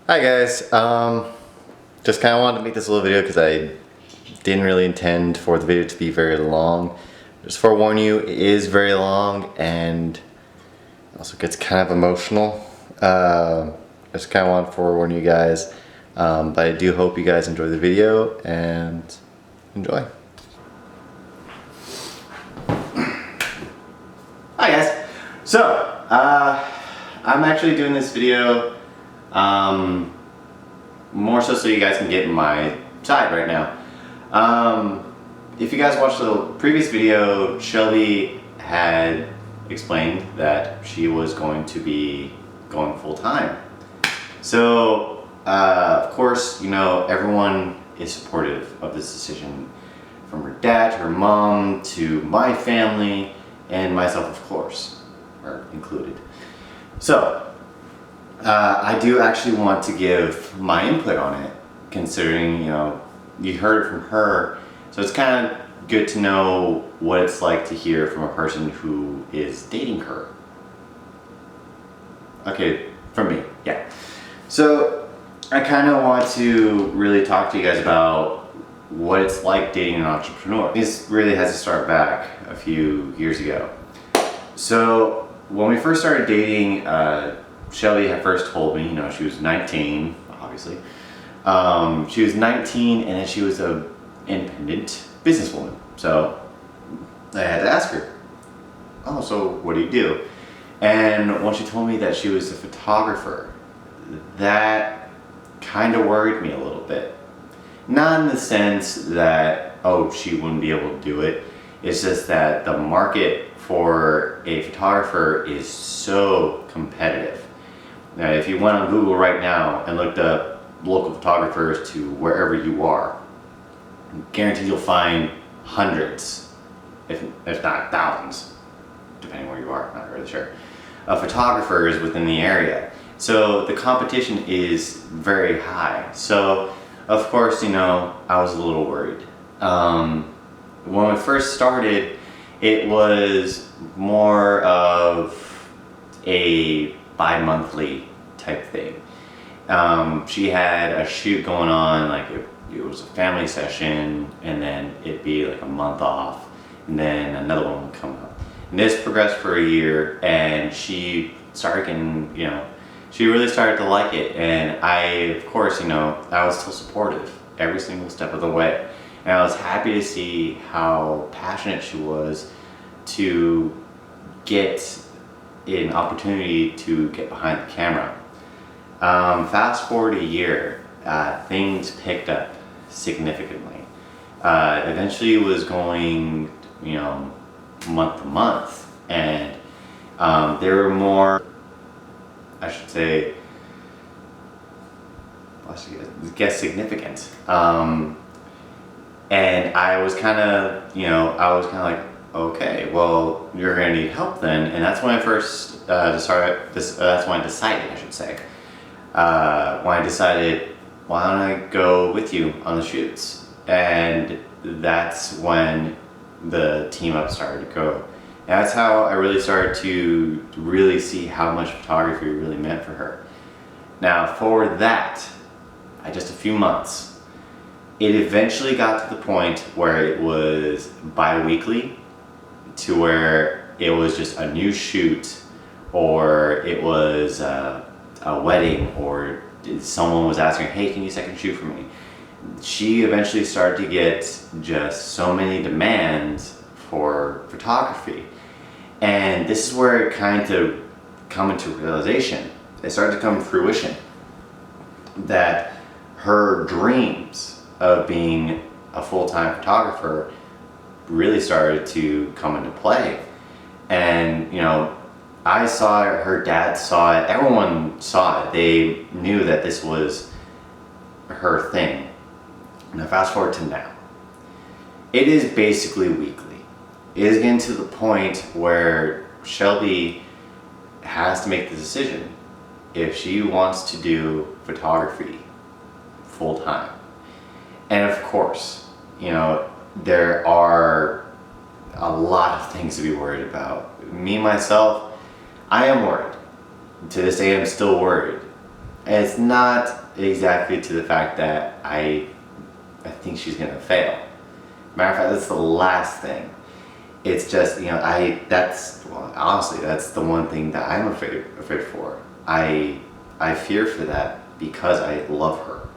Hi guys, just kind of wanted to make this little video because I didn't really intend for the video to be very long. Just forewarn you, it is very long and also gets kind of emotional. Just kind of want to forewarn you guys, but I do hope you guys enjoy the video and enjoy. Hi guys, so I'm actually doing this video more so you guys can get my side right now. If you guys watched the previous video, Shelby had explained that she was going to be going full-time. So, of course, you know, everyone is supportive of this decision, from her dad to her mom to my family and myself, of course, are included. So, I do actually want to give my input on it, considering, you know, you heard it from her, so it's kind of good to know what it's like to hear from a person who is dating her. Okay, from me, yeah. So, I kind of want to really talk to you guys about what it's like dating an entrepreneur. This really has to start back a few years ago. So, when we first started dating, Shelby had first told me, you know, she was 19, obviously. She was 19 and then she was an independent businesswoman. So I had to ask her, oh, so what do you do? And when she told me that she was a photographer, that kind of worried me a little bit. Not in the sense that, oh, she wouldn't be able to do it. It's just that the market for a photographer is so competitive. Now, if you went on Google right now and looked up local photographers to wherever you are, guaranteed you'll find hundreds, if not thousands, depending where you are, not really sure, of photographers within the area. So the competition is very high. So, of course, you know, I was a little worried. When we first started, it was more of a bi-monthly type thing. She had a shoot going on, like it was a family session, and then it'd be like a month off, and then another one would come up. And this progressed for a year, and she started getting, you know, she really started to like it, and I, of course, you know, I was still supportive every single step of the way. And I was happy to see how passionate she was to get an opportunity to get behind the camera. Fast forward a year, things picked up significantly. Eventually it was going, you know, month to month, and there were more, I should say, significant. And I was kind of, you know, like, okay, well, you're gonna need help then. And that's when I first that's when I decided, I should say, when I decided, why don't I go with you on the shoots? And that's when the team up started to go. And that's how I really started to really see how much photography really meant for her. Now, for that, just a few months, it eventually got to the point where it was bi-weekly, to where it was just a new shoot, or it was a wedding, or someone was asking, hey, can you second shoot for me? She eventually started to get just so many demands for photography. And this is where it kind of come into realization. It started to come to fruition that her dreams of being a full-time photographer really started to come into play. And, you know, I saw it, her dad saw it, everyone saw it. They knew that this was her thing. Now fast forward to now. It is basically weekly. It is getting to the point where Shelby has to make the decision if she wants to do photography full-time. And of course, you know, there are a lot of things to be worried about. Me, myself, I am worried. To this day, I'm still worried. It's not exactly to the fact that I think she's gonna fail. Matter of fact, that's the last thing. It's just, well, honestly, that's the one thing that I'm afraid for. I fear for that because I love her.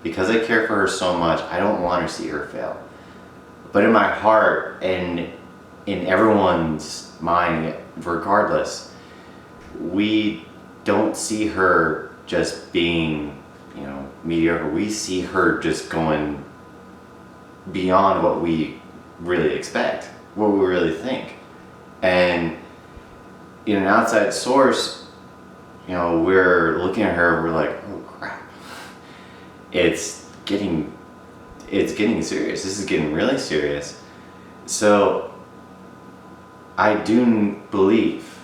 Because I care for her so much, I don't want to see her fail. But in my heart and in everyone's mind, regardless, we don't see her just being, mediocre. We see her just going beyond what we really expect, what we really think. And in an outside source, we're looking at her, we're like, oh crap. It's getting serious. This is getting really serious. So I do believe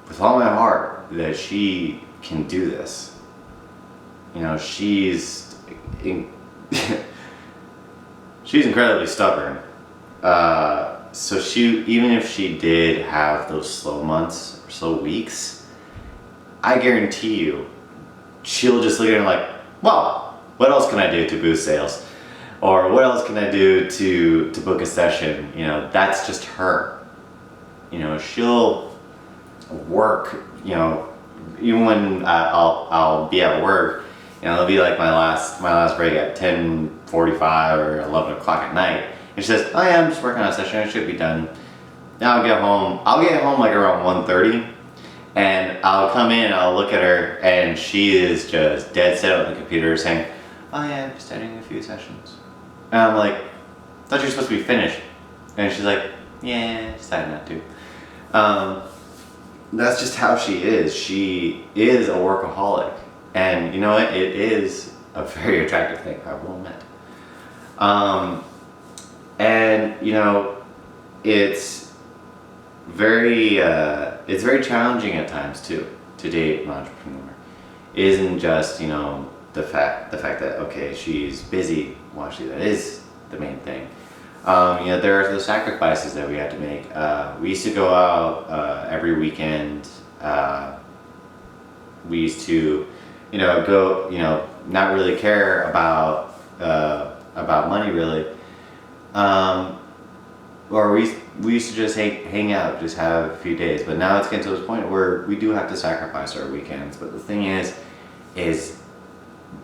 with all my heart that she can do this. She's incredibly stubborn. So even if she did have those slow months or slow weeks, I guarantee you, she'll just look at it like, well, what else can I do to boost sales? Or what else can I do to book a session? That's just her. She'll work, even when I'll be at work, it'll be like my last break at 10:45 or 11 o'clock at night. And she says, oh yeah, I'm just working on a session, it should be done. Now I'll get home like around 1:30, and I'll come in, I'll look at her, and she is just dead set on the computer saying, oh yeah, I'm just editing a few sessions. And I'm like, I thought you were supposed to be finished. And she's like, yeah, I decided not to. That's just how she is. She is a workaholic. And you know what? It is a very attractive thing, I will admit. It's very challenging at times too to date an entrepreneur. It isn't just the fact that okay, she's busy. Well, actually, that is the main thing. There are the sacrifices that we had to make. We used to go out every weekend. We used to, go, not really care about money really. Or we used to just hang out, just have a few days. But now it's getting to this point where we do have to sacrifice our weekends. But the thing is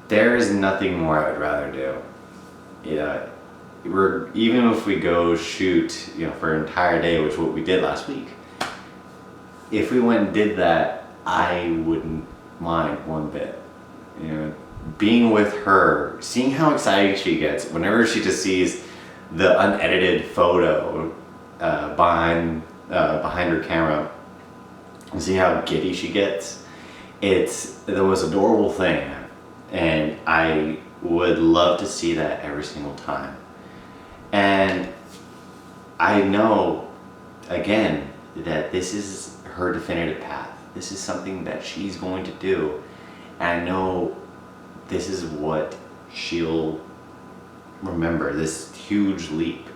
there is nothing more I would rather do. Even if we go shoot, for an entire day, which is what we did last week. If we went and did that, I wouldn't mind one bit. Being with her, seeing how excited she gets whenever she just sees the unedited photo behind her camera, and see how giddy she gets. It's the most adorable thing, and I would love to see that every single time. And I know, again, that this is her definitive path. This is something that she's going to do. And I know this is what she'll remember, this huge leap.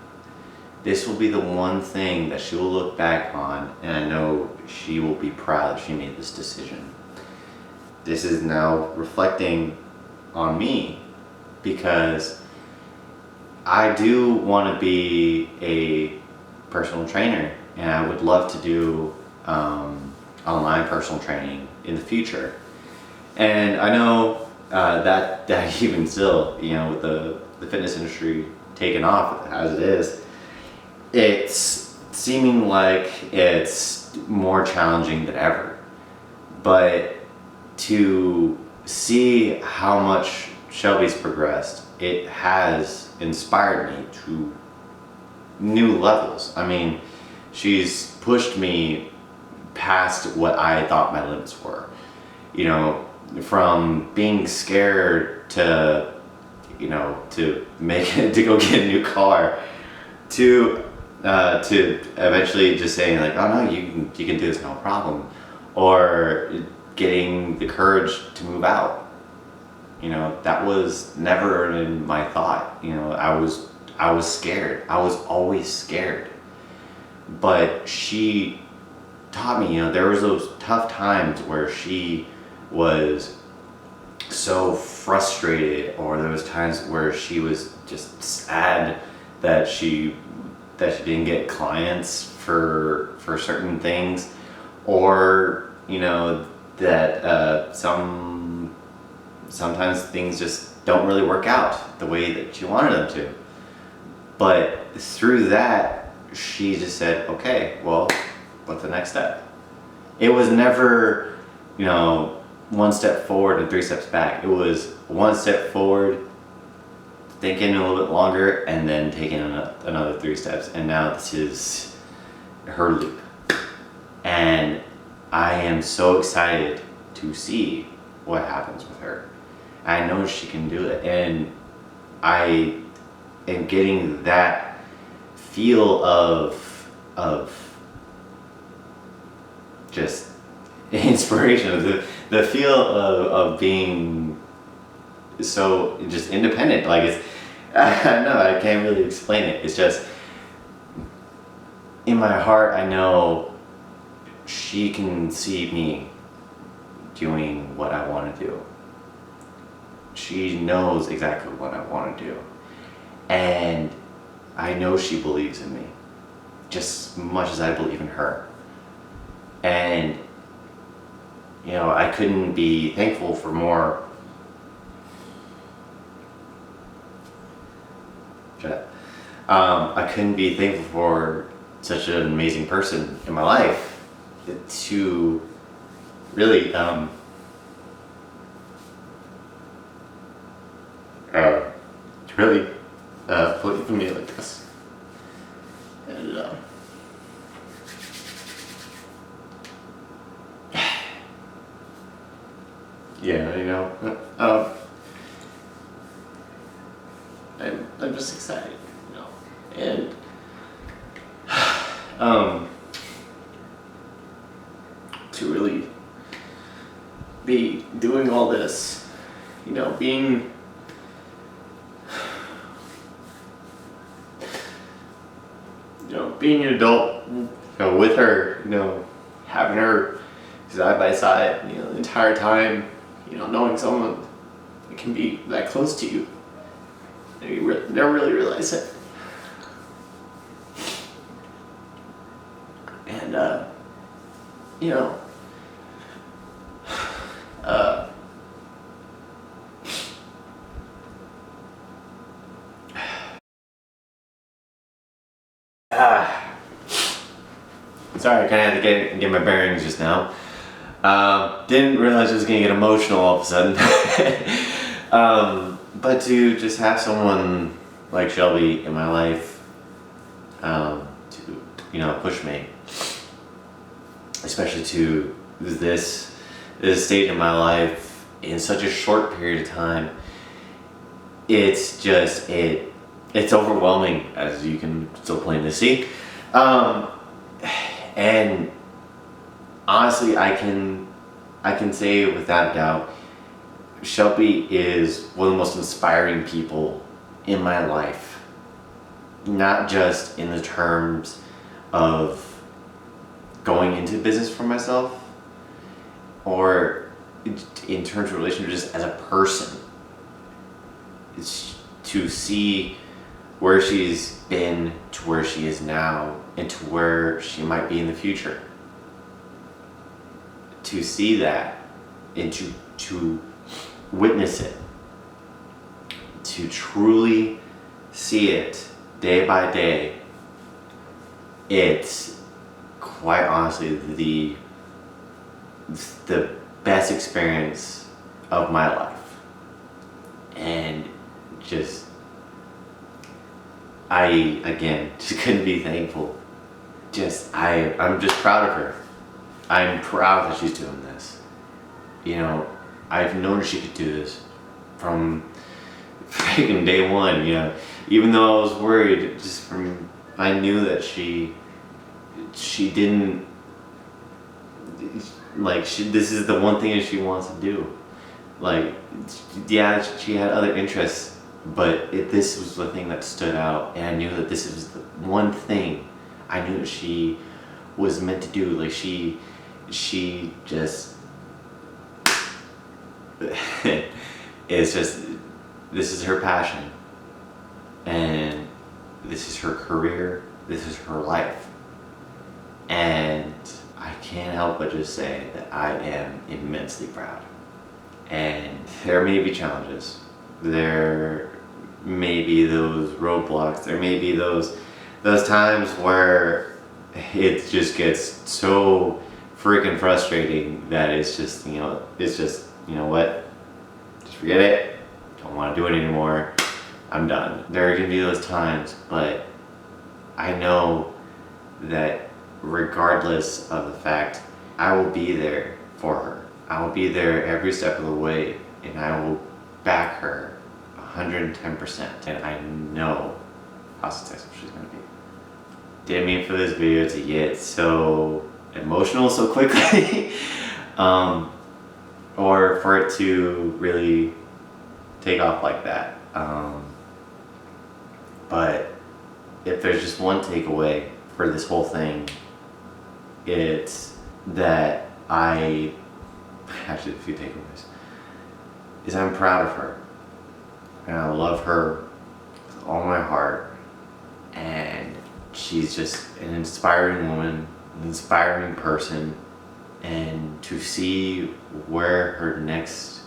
This will be the one thing that she will look back on, and I know she will be proud she made this decision. This is now reflecting on me, because I do want to be a personal trainer, and I would love to do online personal training in the future. And I know that even still, with the fitness industry taking off as it is, it's seeming like it's more challenging than ever. But to see how much Shelby's progressed, it has inspired me to new levels. I mean, she's pushed me past what I thought my limits were. From being scared to to go get a new car, to eventually just saying like, oh no, you can do this, no problem, or getting the courage to move out. That was never in my thought. I was scared. I was always scared. But she taught me, there was those tough times where she was so frustrated, or there was times where she was just sad that she didn't get clients for certain things, or that sometimes things just don't really work out the way that you wanted them to. But through that, she just said, okay, well, what's the next step? It was never, one step forward and 3 steps back. It was one step forward, thinking a little bit longer, and then taking another 3 steps. And now this is her loop. And I am so excited to see what happens with her. I know she can do it, and I am getting that feel of just inspiration, the feel of being so just independent. Like, it's, I know I can't really explain it. It's just in my heart, I know she can see me doing what I want to do. She knows exactly what I want to do. And I know she believes in me just as much as I believe in her. And, I couldn't be thankful for more. I couldn't be thankful for such an amazing person in my life to really believe in me like this. And I'm just excited, and to really be doing all this, being being an adult, with her, having her side by side, the entire time, knowing someone that can be that close to you, and you never really realize it. And, sorry, I kind of had to get my bearings just now. Didn't realize I was going to get emotional all of a sudden. But to just have someone like Shelby in my life, to push me, especially to this stage in my life in such a short period of time, it's just it's overwhelming, as you can still plainly see. And honestly, I can say without doubt, Shelby is one of the most inspiring people in my life. Not just in the terms of going into business for myself, or in terms of relationship, just as a person. It's to see where she's been to where she is now, and to where she might be in the future. To see that, and to witness it, to truly see it day by day, it's quite honestly the best experience of my life. And just, I again just couldn't be thankful. I'm just proud of her. I'm proud that she's doing this. I've known she could do this from freaking day one. Even though I was worried, I knew that she didn't, this is the one thing that she wants to do. Yeah, she had other interests, but this was the thing that stood out, and I knew that this was the one thing I knew that she was meant to do. She just it's just, this is her passion, and this is her career, this is her life. And I can't help but just say that I am immensely proud. And there may be challenges, there may be those roadblocks, there may be those times where it just gets so freaking frustrating that it's just, you know what, just forget it, don't want to do it anymore, I'm done. There are gonna be those times, but I know that regardless of the fact, I will be there for her. I will be there every step of the way, and I will back her 110%. And I know how successful she's gonna be. Didn't mean for this video to get so emotional so quickly, or for it to really take off like that. But if there's just one takeaway for this whole thing, it's that actually a few takeaways, is I'm proud of her, and I love her with all my heart, and she's just an inspiring woman, an inspiring person, and to see where her next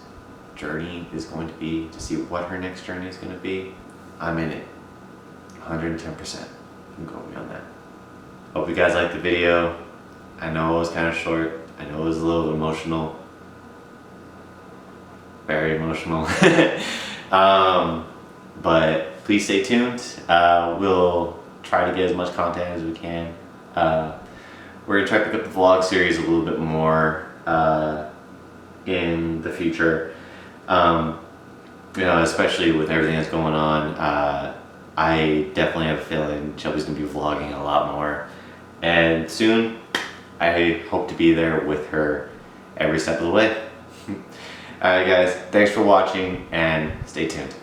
journey is going to be, to see what her next journey is going to be, I'm in it 110%. You can quote me on that. Hope you guys liked the video. I know it was kind of short, I know it was a little emotional, very emotional. But please stay tuned. We'll try to get as much content as we can. We're gonna try to pick up the vlog series a little bit more in the future. Especially with everything that's going on, I definitely have a feeling Shelby's gonna be vlogging a lot more. And soon, I hope to be there with her every step of the way. Alright guys, thanks for watching and stay tuned.